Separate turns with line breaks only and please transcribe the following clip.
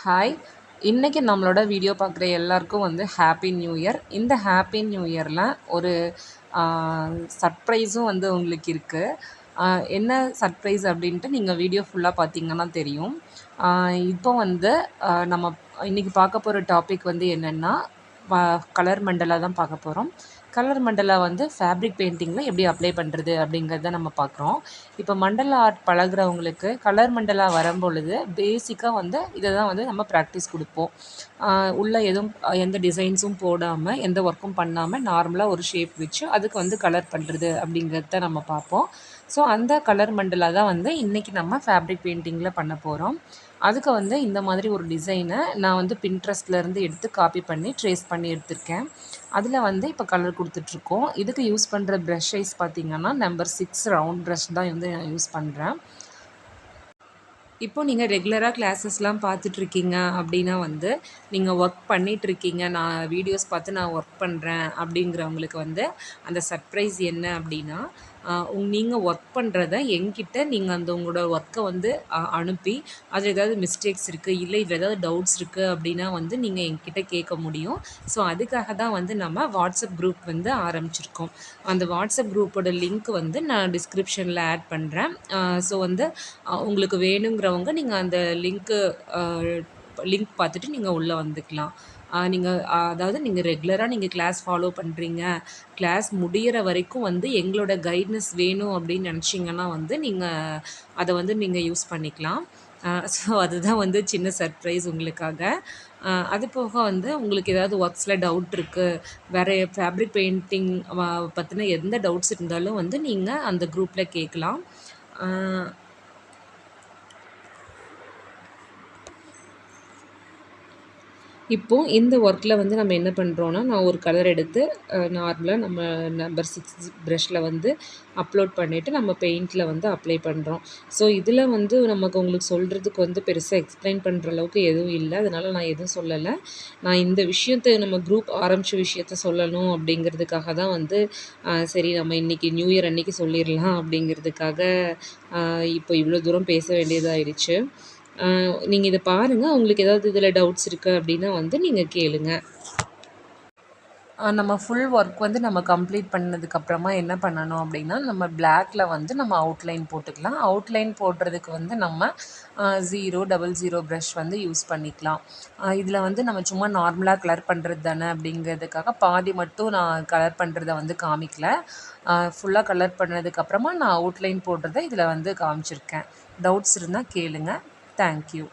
Hi! இன்னைக்கு நம்மளோட video பார்க்குற எல்லாருக்கும் வந்து ஹேப்பி நியூ இயர். இந்த ஹேப்பி நியூ இயர்ல ஒரு ஆ சர்ப்ரைஸும் வந்து உங்களுக்கு இருக்கு. ஆ என்ன சர்ப்ரைஸ் அப்படின்ட்டு நீங்க வீடியோ ஃபுல்லா பார்த்தீங்கன்னா தெரியும். ஆ இப்போ வந்து நம்ம இன்னைக்கு பார்க்க போற டாபிக் வந்து என்னன்னா, வ கலர் மண்டலா தான் பார்க்க போறோம். கலர் மண்டலா வந்து ஃபேப்ரிக் பெயிண்டிங்ல எப்படி அப்ளை பண்ணுறது அப்படிங்கிறத நம்ம பார்க்குறோம். இப்போ மண்டலா ஆர்ட் பழகுறவங்களுக்கு கலர் மண்டலா வரும்பொழுது பேசிக்காக வந்து இதை தான் வந்து நம்ம ப்ராக்டிஸ் கொடுப்போம். உள்ள எதுவும் எந்த டிசைன்ஸும் போடாமல் எந்த ஒர்க்கும் பண்ணாமல் நார்மலாக ஒரு ஷேப் வச்சு அதுக்கு வந்து கலர் பண்ணுறது அப்படிங்கிறத நம்ம பார்ப்போம். ஸோ அந்த கலர் மண்டலா தான் வந்து இன்றைக்கி நம்ம ஃபேப்ரிக் பெயிண்டிங்கில் பண்ண போகிறோம். அதுக்கு வந்து இந்த மாதிரி ஒரு டிசைனை நான் வந்து பின்ட்ரெஸ்ட்லேருந்து எடுத்து காப்பி பண்ணி ட்ரேஸ் பண்ணி எடுத்திருக்கேன். அதில் வந்து இப்போ கலர் கொடுத்துட்ருக்கோம். இதுக்கு யூஸ் பண்ணுற ப்ரஷ் சைஸ் பார்த்திங்கன்னா நம்பர் 6 ரவுண்ட் ப்ரஷ் தான் வந்து நான் யூஸ் பண்ணுறேன். இப்போ நீங்கள் ரெகுலராக கிளாஸஸ்லாம் பார்த்துட்ருக்கீங்க அப்படின்னா வந்து நீங்கள் ஒர்க் பண்ணிகிட்ருக்கீங்க, நான் வீடியோஸ் பார்த்து நான் ஒர்க் பண்ணுறேன் அப்படிங்கிறவங்களுக்கு வந்து அந்த சர்ப்ரைஸ் என்ன அப்படின்னா, நீங்கள் ஒர்க் பண்ணுறத என்கிட்ட நீங்கள் அந்த உங்களோட ஒர்க்கை வந்து அனுப்பி அதில் ஏதாவது மிஸ்டேக்ஸ் இருக்குது, இல்லை இதில் ஏதாவது டவுட்ஸ் இருக்குது அப்படின்னா வந்து நீங்கள் என்கிட்ட கேட்க முடியும். ஸோ அதுக்காக தான் வந்து நம்ம வாட்ஸ்அப் குரூப் வந்து ஆரம்பிச்சிருக்கோம். அந்த வாட்ஸ்அப் குரூப்போட லிங்க் வந்து நான் டிஸ்கிரிப்ஷனில் ஆட் பண்ணுறேன். ஸோ வந்து உங்களுக்கு வேணுங்கிறவங்க நீங்கள் அந்த லிங்க் பார்த்துட்டு நீங்கள் உள்ளே வந்துக்கலாம். நீங்கள் அதாவது நீங்கள் ரெகுலராக நீங்கள் கிளாஸ் ஃபாலோ பண்ணுறீங்க, கிளாஸ் முடியிற வரைக்கும் வந்து எங்களோட கைட்னஸ் வேணும் அப்படின்னு நினச்சிங்கன்னா வந்து நீங்கள் அதை வந்து நீங்கள் யூஸ் பண்ணிக்கலாம். ஸோ அதுதான் வந்து சின்ன சர்ப்ரைஸ் உங்களுக்காக. அது போக வந்து உங்களுக்கு ஏதாவது ஒர்க்ஸில் டவுட் இருக்குது, வேறு ஃபேப்ரிக் பெயிண்டிங் பற்றின எந்த டவுட்ஸ் இருந்தாலும் வந்து நீங்கள் அந்த குரூப்பில் கேட்கலாம். இப்போது இந்த ஒர்க்கில் வந்து நம்ம என்ன பண்ணுறோன்னா, நான் ஒரு கலர் எடுத்து நார்மலாக நம்ம நம்பர் 6 ப்ரஷில் வந்து அப்லோட் பண்ணிவிட்டு நம்ம பெயிண்டில் வந்து அப்ளை பண்ணுறோம். ஸோ இதில் வந்து நமக்கு உங்களுக்கு சொல்கிறதுக்கு வந்து பெருசாக எக்ஸ்பிளைன் பண்ணுற அளவுக்கு எதுவும் இல்லை. அதனால் நான் எதுவும் சொல்லலை. நான் இந்த விஷயத்தை நம்ம குரூப் ஆரம்பித்த விஷயத்த சொல்லணும் அப்படிங்கிறதுக்காக தான் வந்து சரி நம்ம இன்றைக்கி நியூ இயர் அன்றைக்கி சொல்லிடலாம் அப்படிங்கிறதுக்காக இப்போ இவ்வளோ தூரம் பேச வேண்டியதாகிடுச்சு. நீங்கள் இதை பாருங்கள். உங்களுக்கு ஏதாவது இதில் டவுட்ஸ் இருக்குது அப்படின்னா வந்து நீங்கள் கேளுங்க. நம்ம ஃபுல் ஒர்க் வந்து நம்ம கம்ப்ளீட் பண்ணதுக்கப்புறமா என்ன பண்ணணும் அப்படின்னா, நம்ம பிளாக்ல வந்து நம்ம அவுட்லைன் போட்டுக்கலாம். அவுட்லைன் போடுறதுக்கு வந்து நம்ம 000 ப்ரஷ் வந்து யூஸ் பண்ணிக்கலாம். இதில் வந்து நம்ம சும்மா நார்மலாக கலர் பண்ணுறது தானே அப்படிங்கிறதுக்காக பாதி மட்டும் நான் கலர் பண்ணுறத வந்து காமிக்கல. ஃபுல்லாக கலர் பண்ணதுக்கப்புறமா நான் அவுட்லைன் போடுறத இதில் வந்து காமிச்சிருக்கேன். டவுட்ஸ் இருந்தால் கேளுங்க. தேங்க்யூ.